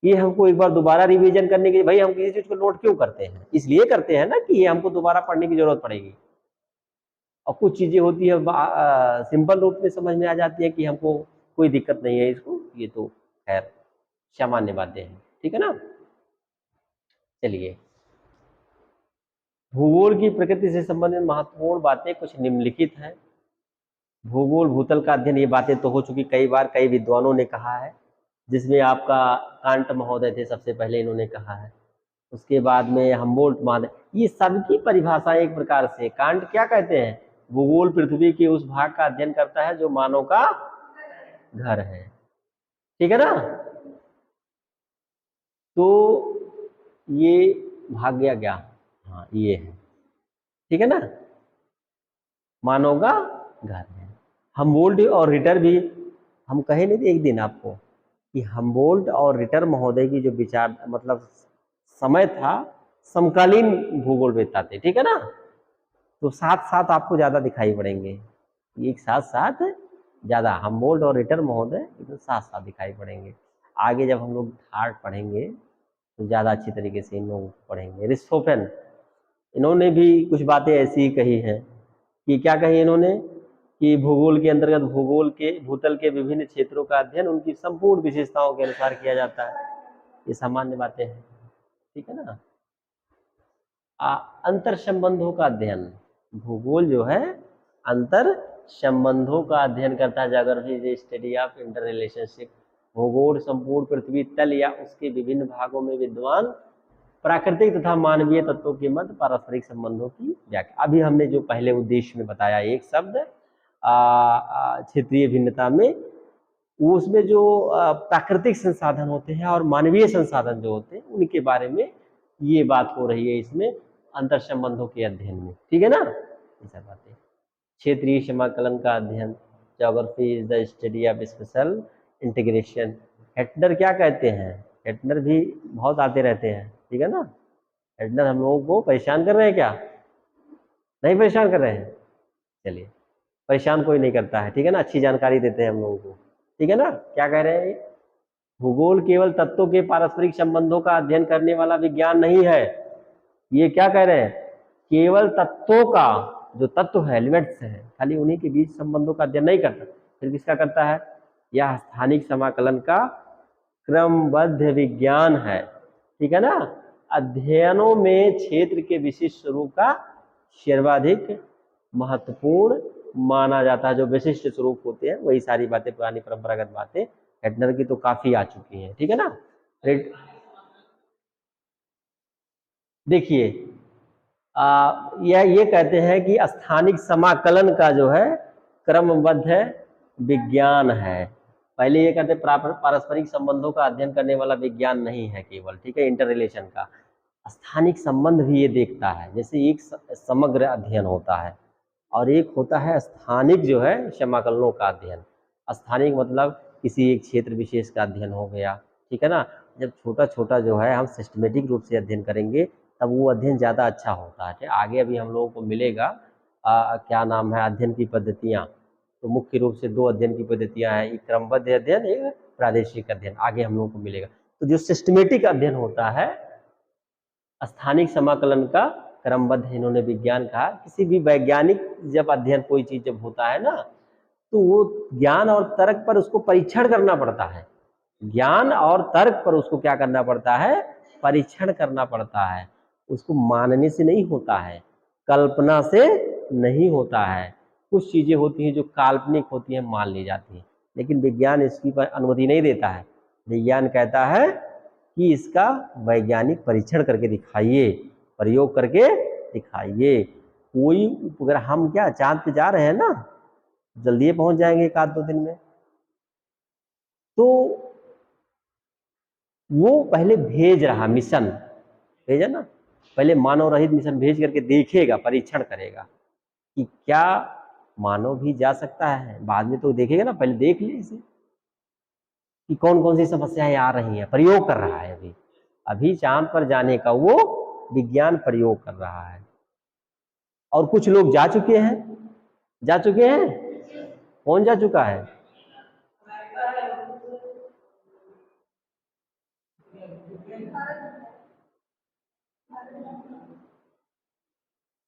ये हमको एक बार दोबारा रिवीजन करने के लिए, भाई हम किसी चीज को नोट क्यों करते हैं? इसलिए करते हैं ना कि ये हमको दोबारा पढ़ने की जरूरत पड़ेगी। और कुछ चीजें होती है सिंपल रूप में समझ में आ जाती है कि हमको कोई दिक्कत नहीं है इसको, ये तो खैर सामान्य बातें हैं, ठीक है ना। चलिए, भूगोल की प्रकृति से संबंधित महत्वपूर्ण बातें कुछ निम्नलिखित हैं। भूगोल भूतल का अध्ययन, ये बातें तो हो चुकी कई बार, कई विद्वानों ने कहा है, जिसमें आपका कांट महोदय थे सबसे पहले, इन्होंने कहा है। उसके बाद में हम्बोल्ट महोदय, ये सबकी परिभाषा एक प्रकार से, कांट क्या कहते हैं? भूगोल पृथ्वी के उस भाग का अध्ययन करता है जो मानव का घर है, ठीक है ना। तो ये भाग गया क्या? हाँ ये है, ठीक है ना, मानव का घर है। हम्बोल्ट और रिटर भी, हम कहे नहीं थे एक दिन आपको कि हम्बोल्ट और रिटर महोदय की जो विचार मतलब समय था, समकालीन भूगोलवेत्ता थे, ठीक है ना। तो साथ साथ आपको ज्यादा दिखाई पड़ेंगे, एक साथ साथ ज्यादा हम्बोल्ट और रिटर महोदय एकदम साथ साथ दिखाई पड़ेंगे। आगे जब हम लोग थार्ड पढ़ेंगे तो ज्यादा अच्छी तरीके से इन लोगों को पढ़ेंगे। रिस्टोफेन, इन्होंने भी कुछ बातें ऐसी ही कही हैं कि क्या कही इन्होंने कि भूगोल के अंतर्गत भूगोल के भूतल के विभिन्न क्षेत्रों का अध्ययन उनकी संपूर्ण विशेषताओं के अनुसार किया जाता है। ये सामान्य बातें हैं, ठीक है ना। अंतर संबंधों का अध्ययन, भूगोल जो है अंतर संबंधों का अध्ययन करता है। Geography is study of inter relationship. भूगोल संपूर्ण पृथ्वी तल या उसके विभिन्न भागों में विद्यमान प्राकृतिक तथा मानवीय तत्वों के मध्य पारस्परिक संबंधों की व्याख्या। अभी हमने जो पहले उद्देश्य में बताया एक शब्द क्षेत्रीय भिन्नता में, उसमें जो प्राकृतिक संसाधन होते हैं और मानवीय संसाधन जो होते हैं उनके बारे में ये बात हो रही है इसमें अंतर संबंधों के अध्ययन में। ठीक है ना, ये सब बातें। क्षेत्रीय समाकलन का अध्ययन, geography is the study of spatial integration. Hettner क्या कहते हैं, हेटनर भी बहुत आते रहते हैं, ठीक है ना। हेटनर हम लोगों को परेशान कर रहे हैं क्या, नहीं परेशान कर रहे हैं, चलिए परेशान कोई नहीं करता है, ठीक है ना, अच्छी जानकारी देते हैं हम लोगों को, ठीक है ना। क्या कह रहे हैं, भूगोल केवल तत्वों के पारस्परिक संबंधों का अध्ययन करने वाला विज्ञान नहीं है। ये क्या कह रहे हैं, केवल तत्वों का, जो तत्व है एलिमेंट्स है, खाली उन्हीं के बीच संबंधों का अध्ययन नहीं करता, फिर किसका करता है, यह स्थानिक समाकलन का क्रमबद्ध विज्ञान है, ठीक है ना। अध्ययनों में क्षेत्र के विशिष्ट स्वरूप का सर्वाधिक महत्वपूर्ण माना जाता है। जो विशिष्ट स्वरूप होते हैं वही सारी बातें, पुरानी परंपरागत बातें हेटनर की तो काफी आ चुकी हैं, ठीक है ना। देखिए ये कहते हैं कि स्थानिक समाकलन का जो है क्रमबद्ध विज्ञान है। पहले ये कहते पारस्परिक संबंधों का अध्ययन करने वाला विज्ञान नहीं है केवल, ठीक है, इंटर रिलेशन का स्थानिक संबंध भी ये देखता है। जैसे एक समग्र अध्ययन होता है और एक होता है स्थानिक जो है समाकलनों का अध्ययन। स्थानिक मतलब किसी एक क्षेत्र विशेष का अध्ययन हो गया, ठीक है ना। जब छोटा छोटा जो है हम सिस्टमेटिक रूप से अध्ययन करेंगे तब वो अध्ययन ज़्यादा अच्छा होता है। आगे अभी हम लोगों को मिलेगा क्या नाम है अध्ययन की पद्धतियाँ। तो मुख्य रूप से 2 अध्ययन की पद्धतियाँ हैं, एक क्रमबद्ध अध्ययन, एक प्रादेशिक अध्ययन, आगे हम लोगों को मिलेगा। तो जो सिस्टमेटिक अध्ययन होता है, स्थानिक समाकलन का क्रमबद्ध इन्होंने विज्ञान कहा। किसी भी वैज्ञानिक जब अध्ययन कोई चीज जब होता है ना, तो वो ज्ञान और तर्क पर उसको परीक्षण करना पड़ता है। ज्ञान और तर्क पर उसको क्या करना पड़ता है, परीक्षण करना पड़ता है। उसको मानने से नहीं होता है, कल्पना से नहीं होता है। कुछ चीजें होती हैं जो काल्पनिक होती हैं, मान ली जाती हैं, लेकिन विज्ञान इसकी अनुमति नहीं देता है। विज्ञान कहता है कि इसका वैज्ञानिक परीक्षण करके दिखाइए, प्रयोग करके दिखाइए। कोई उपग्रह, हम क्या चांद पे जा रहे हैं ना, जल्दी पहुंच जाएंगे 1-2 दिन में, तो वो पहले भेज रहा मिशन, भेजा ना, पहले मानव रहित मिशन भेज करके देखेगा, परीक्षण करेगा कि क्या मानव भी जा सकता है। बाद में तो देखेगा ना, पहले देख ले इसे कि कौन कौन सी समस्याएं आ रही हैं, प्रयोग कर रहा है। अभी चांद पर जाने का वो विज्ञान प्रयोग कर रहा है। और कुछ लोग जा चुके हैं, जा चुके हैं, कौन जा चुका है,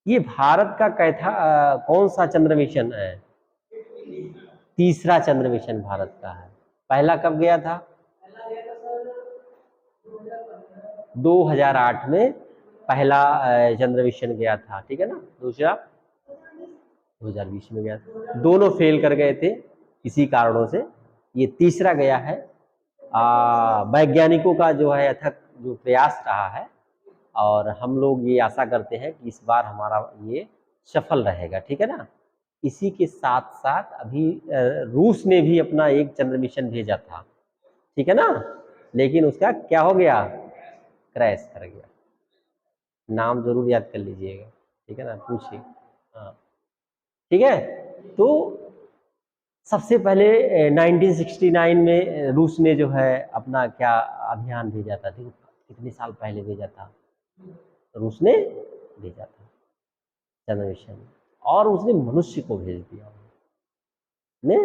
ये भारत का कैथा कौन सा चंद्र मिशन है, तीसरा चंद्र मिशन भारत का है। पहला कब गया था, 2008 में पहला चंद्र मिशन गया था, ठीक है ना। दूसरा 2020 में गया था, दोनों फेल कर गए थे किसी कारणों से। ये तीसरा गया है। वैज्ञानिकों का जो है अथक जो प्रयास रहा है, और हम लोग ये आशा करते हैं कि इस बार हमारा ये सफल रहेगा, ठीक है ना। इसी के साथ साथ अभी रूस ने भी अपना एक चंद्र मिशन भेजा था, ठीक है ना, लेकिन उसका क्या हो गया, क्रैश कर गया। नाम जरूर याद कर लीजिएगा, ठीक है ना, पूछिए, हाँ ठीक है। तो सबसे पहले 1969 में रूस ने जो है अपना क्या अभियान भेजा था, देखो कितने साल पहले भेजा था, रूस ने भेजा था चंद्र मिशन, और उसने मनुष्य को भेज दिया, ने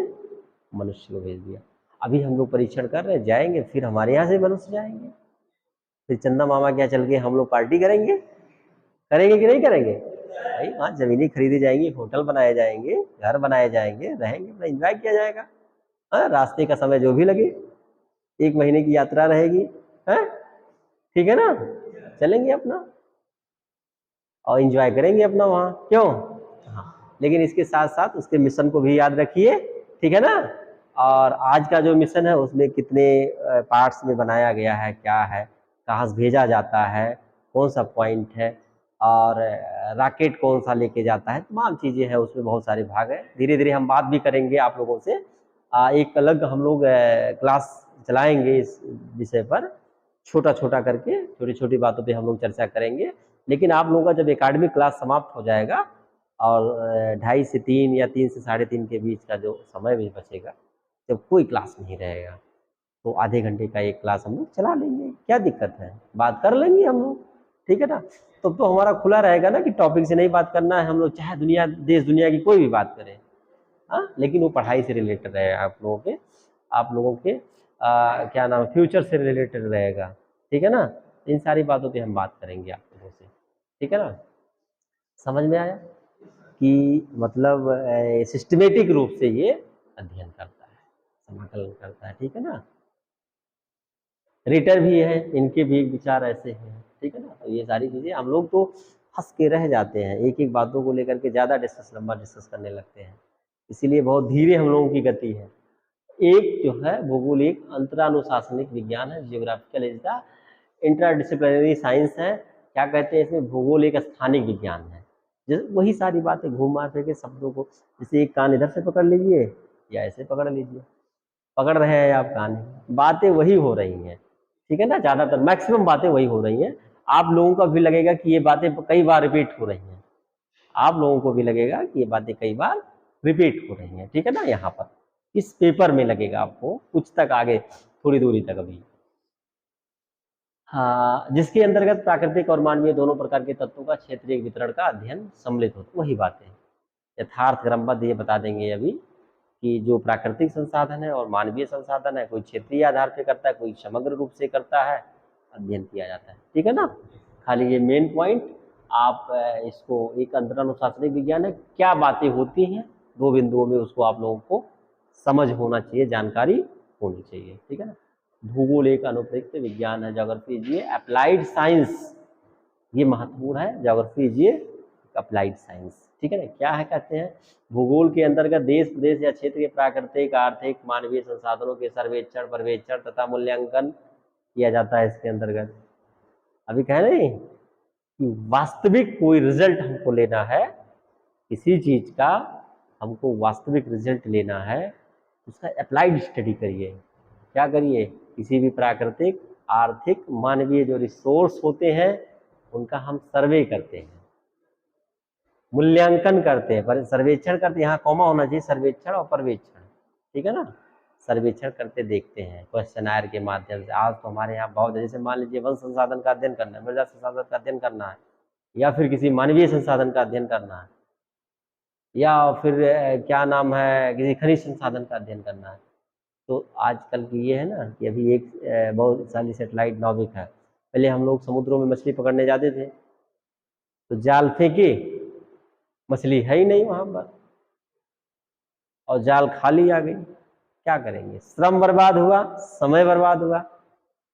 मनुष्य को भेज दिया। अभी हम लोग परीक्षण कर रहे हैं, जाएंगे, फिर हमारे यहाँ से मनुष्य जाएंगे, फिर चंदा मामा क्या चल के हम लोग पार्टी करेंगे, करेंगे कि नहीं करेंगे भाई। वहाँ जमीनें खरीदी जाएंगी, होटल बनाए जाएंगे, घर बनाए जाएंगे, रहेंगे, अपना एंजॉय किया जाएगा। हाँ, रास्ते का समय जो भी लगे, 1 महीने की यात्रा रहेगी, है ठीक है ना, चलेंगे अपना और एंजॉय करेंगे अपना वहाँ, क्यों। हाँ, लेकिन इसके साथ साथ उसके मिशन को भी याद रखिए, ठीक है ना। और आज का जो मिशन है उसमें कितने पार्ट्स में बनाया गया है, क्या है, कहाँ से भेजा जाता है, कौन सा पॉइंट है, और रॉकेट कौन सा लेके जाता है, तमाम चीज़ें हैं उसमें, बहुत सारे भाग हैं। धीरे धीरे हम बात भी करेंगे आप लोगों से। एक अलग हम लोग क्लास चलाएंगे इस विषय पर, छोटा छोटा करके, छोटी छोटी बातों पे हम लोग चर्चा करेंगे। लेकिन आप लोगों का जब एकेडमिक क्लास समाप्त हो जाएगा और 2:30 से 3 या 3 से 3:30 के बीच का जो समय भी बचेगा, जब कोई क्लास नहीं रहेगा, तो आधे घंटे का एक क्लास हम लोग चला लेंगे, क्या दिक्कत है, बात कर लेंगे हम लोग, ठीक है ना। तो हमारा खुला रहेगा ना कि टॉपिक से नहीं बात करना है, हम लोग चाहे दुनिया, देश दुनिया की कोई भी बात करें, हाँ, लेकिन वो पढ़ाई से रिलेटेड रहेगा, आप लोगों के क्या नाम, फ्यूचर से रिलेटेड रहेगा, ठीक है ना। इन सारी बातों पे हम बात करेंगे आप लोगों से, ठीक है ना। समझ में आया कि मतलब सिस्टमेटिक रूप से ये अध्ययन करता है, समाकलन करता है, ठीक है ना। रीटर भी है, इनके भी विचार ऐसे हैं, ठीक है ना। तो ये सारी चीज़ें हम लोग तो हंस के रह जाते हैं, एक एक बातों को लेकर के ज़्यादा लंबा डिस्कस करने लगते हैं, इसीलिए बहुत धीरे हम लोगों की गति है। एक जो है भूगोल एक अंतरानुशासनिक विज्ञान है, geographical is the interdisciplinary science है। क्या कहते हैं इसमें, भूगोल एक स्थानिक विज्ञान है। जैसे वही सारी बातें घूम मार फिर के शब्दों को, जैसे एक कान इधर से पकड़ लीजिए या ऐसे पकड़ लीजिए, पकड़ रहे हैं आप कान, बातें वही हो रही हैं, ठीक है ना। ज़्यादातर मैक्सिमम बातें वही हो रही हैं। आप लोगों को भी लगेगा कि ये बातें कई बार रिपीट हो रही हैं, आप लोगों को भी लगेगा कि ये बातें कई बार रिपीट हो रही हैं, ठीक है ना। यहाँ पर इस पेपर में लगेगा आपको कुछ तक आगे, थोड़ी दूरी तक अभी। हाँ, जिसके अंतर्गत प्राकृतिक और मानवीय दोनों प्रकार के तत्वों का क्षेत्रीय वितरण का अध्ययन सम्मिलित होता है, वही बातें यथार्थ क्रमबद्ध ये बता देंगे अभी कि जो प्राकृतिक संसाधन है और मानवीय संसाधन है, कोई क्षेत्रीय आधार पे करता है, कोई समग्र रूप से करता है, अध्ययन किया जाता है, ठीक है ना। खाली ये मेन पॉइंट आप इसको, एक अंतरानुशासनिक विज्ञान है, क्या बातें होती हैं 2 बिंदुओं में, उसको आप लोगों को समझ होना चाहिए, जानकारी होनी चाहिए, ठीक है ना। भूगोल एक अनुप्रयुक्त विज्ञान है, ज्योग्राफी इज ये अप्लाइड साइंस, ये महत्वपूर्ण है, ज्योग्राफी इज ये अप्लाइड साइंस, ठीक है ना। क्या है कहते हैं, भूगोल के अंतर्गत देश, प्रदेश या क्षेत्र के प्राकृतिक, आर्थिक, मानवीय संसाधनों के सर्वेक्षण, पर्यवेक्षण तथा मूल्यांकन किया जाता है इसके अंतर्गत। अभी कह रहे हैं कि वास्तविक कोई रिजल्ट हमको लेना है किसी चीज का, हमको वास्तविक रिजल्ट लेना है, उसका अप्लाइड स्टडी करिए। क्या करिए, किसी भी प्राकृतिक, आर्थिक, मानवीय जो रिसोर्स होते हैं उनका हम सर्वे करते हैं, मूल्यांकन करते हैं, पर सर्वेक्षण करते हैं, यहाँ कॉमा होना चाहिए, सर्वेक्षण और पर्यवेक्षण, ठीक है ना। सर्वेक्षण करते देखते हैं क्वेश्चनायर के माध्यम से। आज तो हमारे यहाँ बहुत, जैसे मान लीजिए वन संसाधन का अध्ययन करना है, मृदा संसाधन का अध्ययन करना है, या फिर किसी मानवीय संसाधन का अध्ययन करना है, या फिर क्या नाम है, किसी खनिज संसाधन का अध्ययन करना है, तो आजकल की ये है ना कि अभी एक बहुत सारी सेटेलाइट नाविक है। पहले हम लोग समुद्रों में मछली पकड़ने जाते थे तो जाल फेंके, मछली है ही नहीं वहां पर, और जाल खाली आ गई, क्या करेंगे, श्रम बर्बाद हुआ, समय बर्बाद हुआ।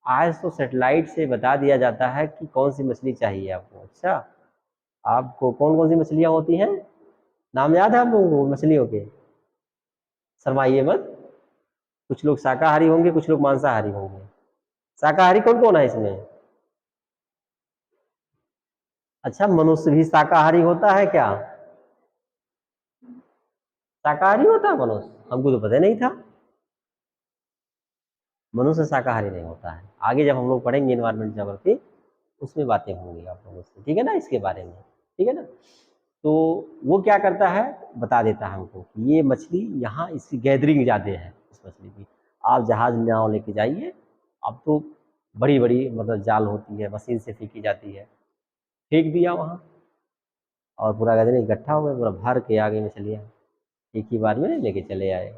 आज तो सेटेलाइट से बता दिया जाता है कि कौन सी मछली चाहिए आपको। अच्छा, आपको कौन कौन सी मछलियां होती हैं, नाम याद है आप लोगों को मछलियों के, शर्माइए मत। कुछ लोग शाकाहारी होंगे, कुछ लोग मांसाहारी होंगे। शाकाहारी कौन कौन है इसमें? अच्छा, मनुष्य भी शाकाहारी होता है क्या? शाकाहारी होता है मनुष्य? हमको तो पता नहीं था, मनुष्य शाकाहारी नहीं होता है। आगे जब हम लोग पढ़ेंगे इन्वायरमेंट ज्योग्राफी, उसमें बातें होंगी आप लोगों से, ठीक है ना, इसके बारे में, ठीक है ना। तो वो क्या करता है, बता देता है हमको कि ये मछली यहाँ, इसकी गैदरिंग ज़्यादा है इस मछली की, आप जहाज नाव लेके जाइए। अब तो बड़ी बड़ी मतलब जाल होती है, मशीन से फेंकी जाती है, फेंक दिया वहाँ और पूरा गैदरिंग इकट्ठा हो गया, पूरा भर के आ गई मछलियाँ, एक ही बार में लेके चले आए।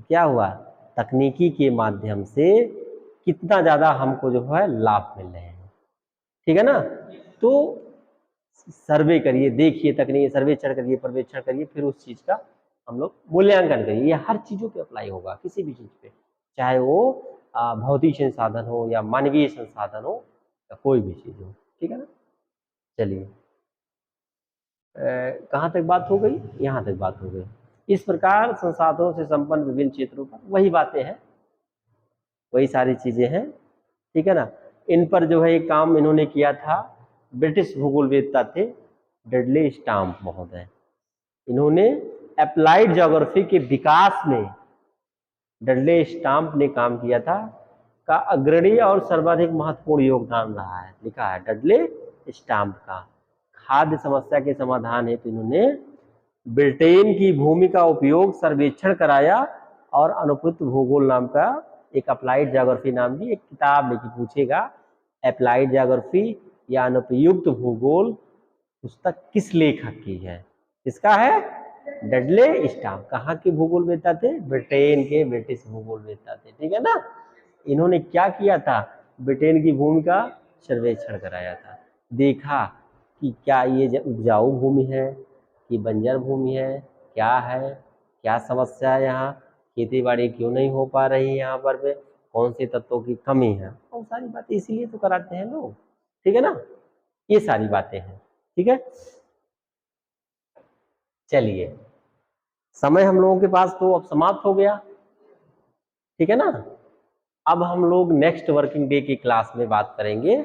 क्या हुआ, तकनीकी के माध्यम से कितना ज़्यादा हमको जो है लाभ मिल रहे हैं, ठीक है ना। तो सर्वे करिए, देखिए, तकनीकी सर्वेक्षण करिए, पर्यवेक्षण करिए, फिर उस चीज़ का हम लोग मूल्यांकन करिए। ये हर चीज़ों पे अप्लाई होगा, किसी भी चीज़ पे, चाहे वो भौतिक संसाधन हो या मानवीय संसाधन हो या कोई भी चीज़ हो, ठीक है ना। चलिए। कहाँ तक बात हो गई, यहाँ तक बात हो गई। इस प्रकार संसाधनों से संपन्न विभिन्न क्षेत्रों पर वही बातें हैं, वही सारी चीजें हैं, ठीक है ना। इन पर जो है एक काम इन्होंने किया था, ब्रिटिश भूगोलवेत्ता थे डडले स्टाम्प महोदय। इन्होंने अप्लाइड ज्योग्राफी के विकास में डडले स्टाम्प ने काम किया था, का अग्रणी और सर्वाधिक महत्वपूर्ण योगदान रहा है, लिखा है डडले स्टाम्प का। खाद्य समस्या के समाधान हेतु इन्होंने ब्रिटेन की भूमि का उपयोग सर्वेक्षण कराया और अनुपयुक्त भूगोल नाम का एक अप्लाइड ज्योग्राफी नाम की एक किताब लेके पूछेगा, अप्लाइड ज्योग्राफी या अनुपयुक्त भूगोल पुस्तक किस लेखक की है, किसका है, डडले स्टाम्प। कहाँ के भूगोलवेत्ता थे, ब्रिटेन के, ब्रिटिश भूगोलवेत्ता थे, ठीक है ना। इन्होंने क्या किया था, ब्रिटेन की भूमि का सर्वेक्षण कराया था, देखा कि क्या ये उपजाऊ भूमि है कि बंजर भूमि है, क्या है, क्या समस्या है, यहाँ खेती बाड़ी क्यों नहीं हो पा रही है, यहाँ पर पे कौन से तत्वों की कमी है, और सारी बातें इसीलिए तो कराते हैं लोग, ठीक है ना। ये सारी बातें हैं, ठीक है। चलिए, समय हम लोगों के पास तो अब समाप्त हो गया, ठीक है ना। अब हम लोग नेक्स्ट वर्किंग डे की क्लास में बात करेंगे